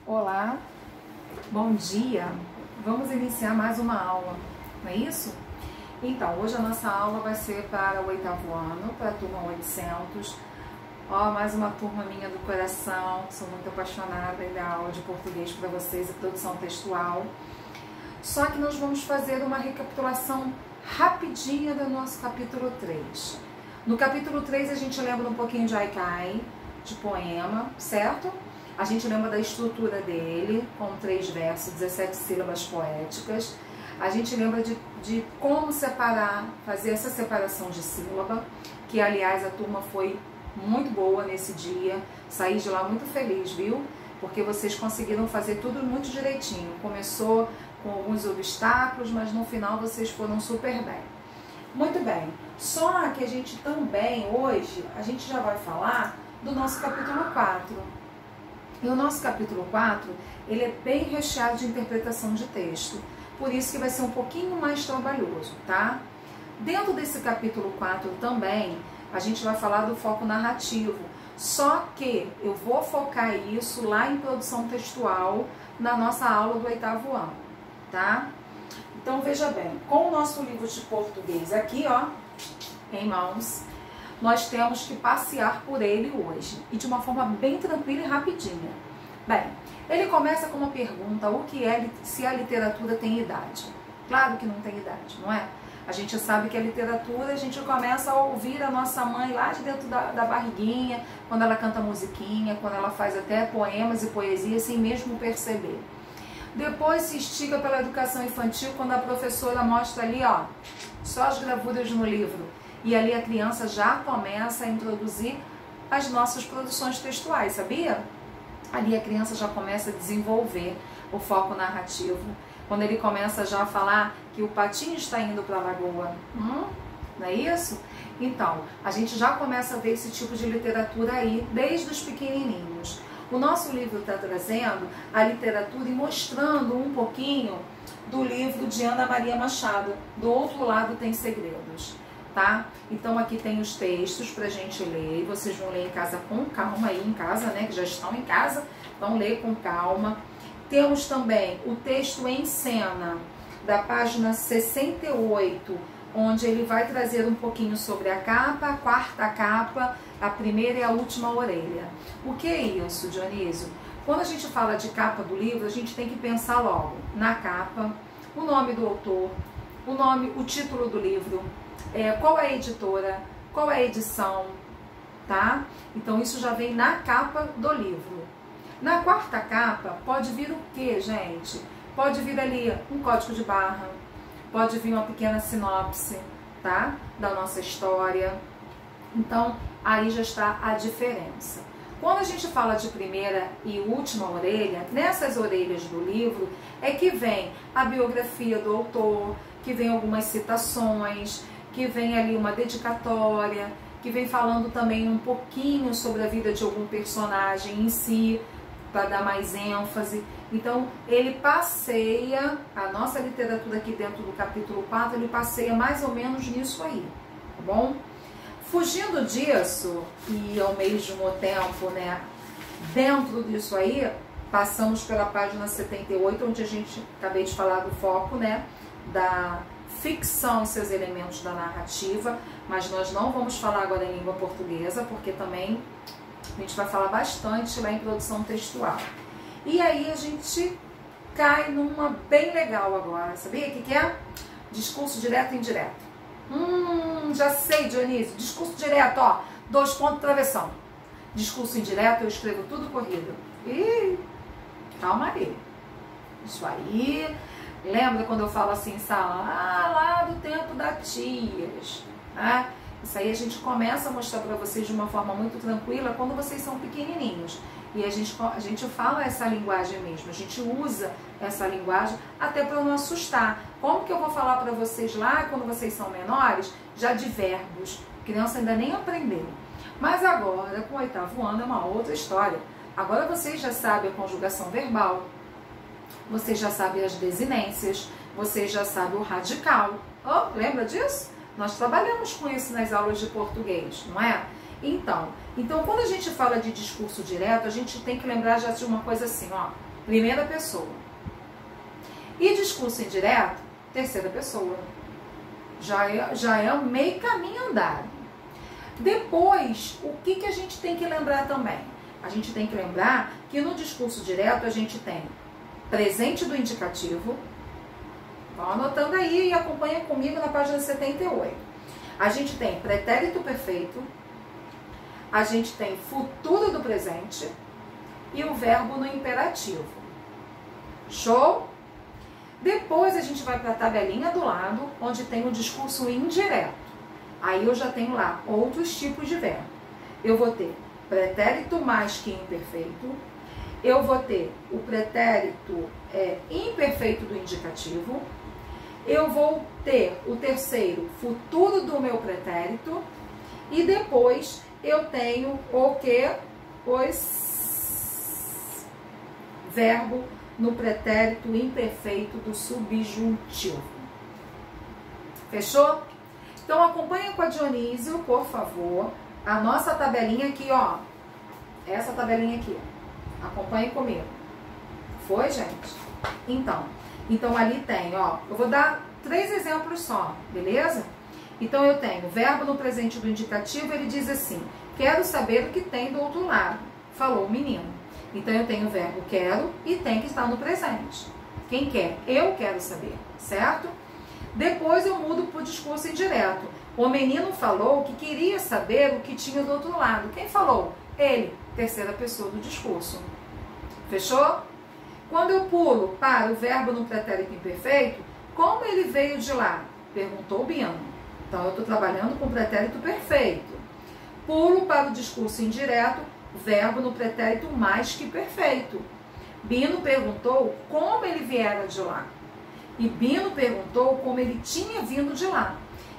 Olá, bom dia! Vamos iniciar mais uma aula, não é isso? Então, hoje a nossa aula vai ser para o 8º ano, para a turma 800. Ó, mais uma turma minha do coração, sou muito apaixonada em dar aula de português para vocês e produção textual. Só que nós vamos fazer uma recapitulação rapidinha do nosso capítulo 3. No capítulo 3 a gente lembra um pouquinho de haikai, de poema, certo? A gente lembra da estrutura dele, com 3 versos, 17 sílabas poéticas. A gente lembra de como separar, fazer essa separação de sílaba, que aliás a turma foi muito boa nesse dia. Saí de lá muito feliz, viu? Porque vocês conseguiram fazer tudo muito direitinho. Começou com alguns obstáculos, mas no final vocês foram super bem. Muito bem. Só que a gente também, hoje, a gente já vai falar do nosso capítulo 4. E o nosso capítulo 4, ele é bem recheado de interpretação de texto. Por isso que vai ser um pouquinho mais trabalhoso, tá? Dentro desse capítulo 4 também, a gente vai falar do foco narrativo. Só que eu vou focar isso lá em produção textual, na nossa aula do 8º ano, tá? Então, veja bem, com o nosso livro de português aqui, ó, em mãos, nós temos que passear por ele hoje, e de uma forma bem tranquila e rapidinha. Bem, ele começa com uma pergunta: o que é se a literatura tem idade? Claro que não tem idade, não é? A gente sabe que a literatura, a gente começa a ouvir a nossa mãe lá de dentro da barriguinha, quando ela canta musiquinha, quando ela faz até poemas e poesias sem mesmo perceber. Depois se estica pela educação infantil, quando a professora mostra ali, ó, só as gravuras no livro. E ali a criança já começa a introduzir as nossas produções textuais, sabia? Ali a criança já começa a desenvolver o foco narrativo. Quando ele começa já a falar que o patinho está indo para a lagoa. Não é isso? Então, a gente já começa a ver esse tipo de literatura aí, desde os pequenininhos. O nosso livro está trazendo a literatura e mostrando um pouquinho do livro de Ana Maria Machado. Do outro lado tem segredos. Tá? Então aqui tem os textos pra gente ler, vocês vão ler em casa com calma aí em casa, né, que já estão em casa, vão ler com calma. Temos também o texto em cena, da página 68, onde ele vai trazer um pouquinho sobre a capa, a quarta capa, a primeira e a última orelha. O que é isso, Dionísio? Quando a gente fala de capa do livro, a gente tem que pensar logo na capa, o nome do autor, o título do livro, qual é a editora, qual é a edição, tá? Então isso já vem na capa do livro. Na quarta capa pode vir o que, gente? Pode vir ali um código de barra, pode vir uma pequena sinopse, tá? Da nossa história. Então aí já está a diferença. Quando a gente fala de primeira e última orelha, nessas orelhas do livro é que vem a biografia do autor, que vem algumas citações, que vem ali uma dedicatória, que vem falando também um pouquinho sobre a vida de algum personagem em si, para dar mais ênfase. Então, ele passeia, a nossa literatura aqui dentro do capítulo 4, ele passeia mais ou menos nisso aí, tá bom? Fugindo disso, e ao mesmo tempo, né, dentro disso aí, passamos pela página 78, onde a gente, acabei de falar do foco, né, da ficção e seus elementos da narrativa, mas nós não vamos falar agora em língua portuguesa, porque também a gente vai falar bastante lá em produção textual. E aí a gente cai numa bem legal agora, sabia o que é? Discurso direto e indireto. Já sei, Dionísio, discurso direto, ó, 2 pontos travessão. Discurso indireto eu escrevo tudo corrido. Ih, calma aí. Isso aí... Lembra quando eu falo assim em sala? Lá do tempo da tias. Né? Isso aí a gente começa a mostrar para vocês de uma forma muito tranquila quando vocês são pequenininhos. E a gente fala essa linguagem mesmo. A gente usa essa linguagem até para não assustar. Como que eu vou falar para vocês lá, quando vocês são menores, já de verbos? A criança ainda nem aprendeu. Mas agora, com o 8º ano, é uma outra história. Agora vocês já sabem a conjugação verbal. Você já sabe as desinências, você já sabe o radical. Oh, lembra disso? Nós trabalhamos com isso nas aulas de português, não é? Então, quando a gente fala de discurso direto, a gente tem que lembrar já de uma coisa assim, ó. primeira pessoa. E discurso indireto, terceira pessoa. Já é meio caminho andado. Depois, o que a gente tem que lembrar também? A gente tem que lembrar que no discurso direto a gente tem presente do indicativo. Vão anotando aí e acompanha comigo na página 78. A gente tem pretérito perfeito, a gente tem futuro do presente e o verbo no imperativo. Show? Depois a gente vai para a tabelinha do lado, onde tem o discurso indireto. Aí eu já tenho lá outros tipos de verbo. Eu vou ter pretérito mais que imperfeito, eu vou ter o pretérito imperfeito do indicativo, eu vou ter o terceiro, futuro do meu pretérito, e depois eu tenho o que? Os verbo no pretérito imperfeito do subjuntivo. Fechou? Então acompanha com a Dionísio, por favor, a nossa tabelinha aqui, ó. Essa tabelinha aqui, ó. Acompanhe comigo. Foi, gente? Então ali tem, ó, eu vou dar 3 exemplos só, beleza? Então eu tenho verbo no presente do indicativo, ele diz assim: quero saber o que tem do outro lado, falou o menino. Então eu tenho o verbo quero e tem que estar no presente. Quem quer? Eu quero saber, certo? Depois eu mudo para o discurso indireto. O menino falou que queria saber o que tinha do outro lado. Quem falou? Ele, terceira pessoa do discurso. Fechou? Quando eu pulo para o verbo no pretérito imperfeito, como ele veio de lá? Perguntou o Bino. Então eu estou trabalhando com o pretérito perfeito. Pulo para o discurso indireto, verbo no pretérito mais que perfeito. Bino perguntou como ele viera de lá. E Bino perguntou como ele tinha vindo de lá.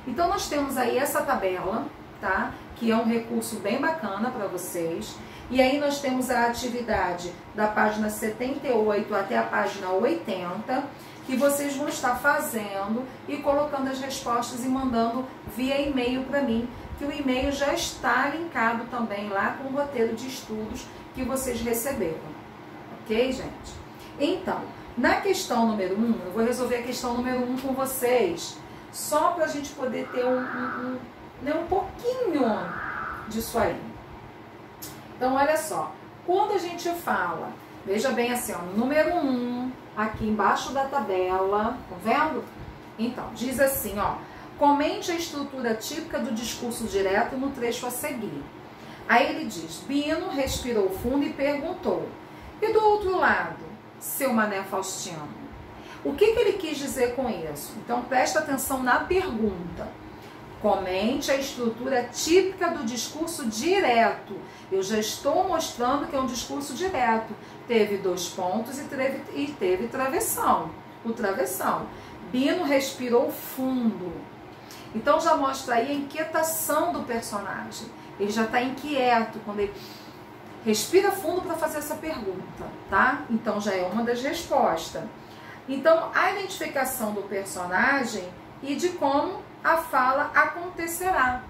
Então nós temos aí essa tabela, tá? Que é um recurso bem bacana para vocês. E aí nós temos a atividade da página 78 até a página 80, que vocês vão estar fazendo e colocando as respostas e mandando via e-mail para mim, que o e-mail já está linkado também lá com o roteiro de estudos que vocês receberam. Ok, gente? Então, na questão número 1, eu vou resolver a questão número 1 com vocês, só para a gente poder ter um pouquinho disso aí. Então, olha só, quando a gente fala, veja bem assim, ó, número 1, aqui embaixo da tabela, tá vendo? Então, diz assim, ó, comente a estrutura típica do discurso direto no trecho a seguir. Aí ele diz, Bino respirou fundo e perguntou, e do outro lado, seu Mané Faustino? O que ele quis dizer com isso? Então, presta atenção na pergunta. Comente a estrutura típica do discurso direto. Eu já estou mostrando que é um discurso direto. Teve 2 pontos e teve travessão. O travessão. Bino respirou fundo. Então já mostra aí a inquietação do personagem. Ele já está inquieto quando ele respira fundo para fazer essa pergunta, tá? Então já é uma das respostas. Então a identificação do personagem e de como a fala acontecerá.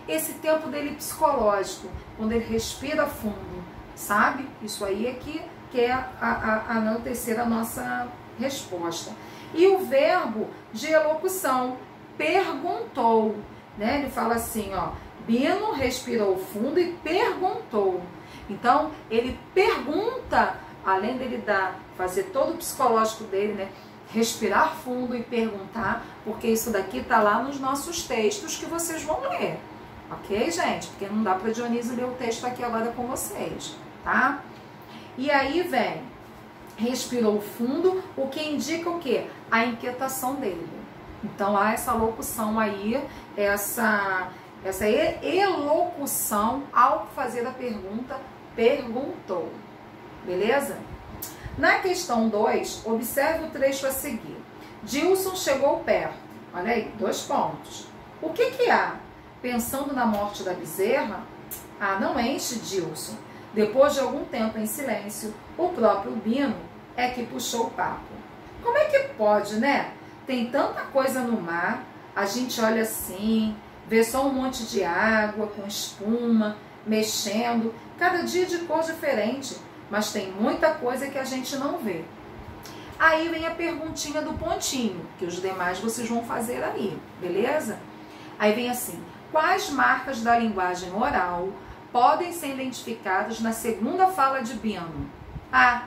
Esse tempo dele psicológico, quando ele respira fundo, sabe? Isso aí é que é a terceira nossa resposta. E o verbo de elocução, perguntou, né? Ele fala assim, ó, Bino respirou fundo e perguntou. Então, ele pergunta, além dele fazer todo o psicológico dele, né? Respirar fundo e perguntar, porque isso daqui tá lá nos nossos textos que vocês vão ler. Ok, gente? Porque não dá para Dionísio ler o texto aqui agora com vocês, tá? E aí vem, respirou fundo, o que indica o quê? A inquietação dele. Então, há essa locução aí, essa elocução ao fazer a pergunta, perguntou. Beleza? Na questão 2, observe o trecho a seguir. Dilson chegou perto. Olha aí, 2 pontos. O que há? Pensando na morte da bezerra? Ah, não enche, Dilson. Depois de algum tempo em silêncio, o próprio Bino é que puxou o papo. Como é que pode, né? Tem tanta coisa no mar, a gente olha assim, vê só um monte de água com espuma, mexendo, cada dia de cor diferente. mas tem muita coisa que a gente não vê. Aí vem a perguntinha do pontinho, que os demais vocês vão fazer aí, beleza? Aí vem assim: quais marcas da linguagem oral podem ser identificadas na segunda fala de Bino? Ah,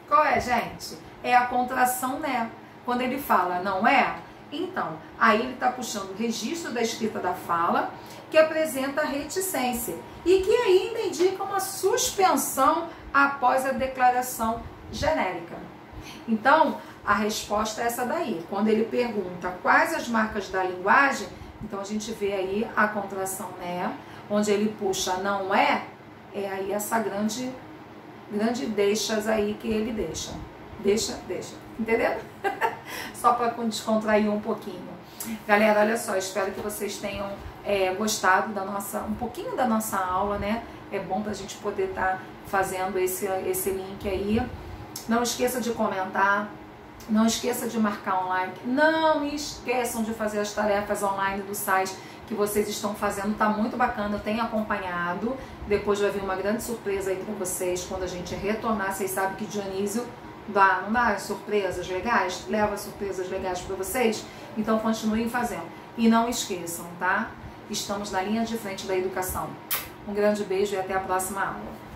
qual é, gente? É a contração né. Quando ele fala não é, então, aí ele está puxando o registro da escrita da fala, que apresenta a reticência e que ainda indica uma suspensão após a declaração genérica. Então, a resposta é essa daí. Quando ele pergunta quais as marcas da linguagem, então a gente vê aí a contração né, onde ele puxa não é aí essa grande deixas aí que ele deixa. Deixa. Entendeu? Só para descontrair um pouquinho. Galera, olha só, espero que vocês tenham gostado um pouquinho da nossa aula, né? É bom para a gente poder estar fazendo esse link aí. Não esqueça de comentar, não esqueça de marcar um like, não esqueçam de fazer as tarefas online do site que vocês estão fazendo, tá muito bacana, eu tenho acompanhado. Depois vai vir uma grande surpresa aí para vocês quando a gente retornar. Vocês sabem que Dionísio não dá surpresas legais, leva surpresas legais para vocês, então continuem fazendo. E não esqueçam, tá? Estamos na linha de frente da educação. Um grande beijo e até a próxima aula.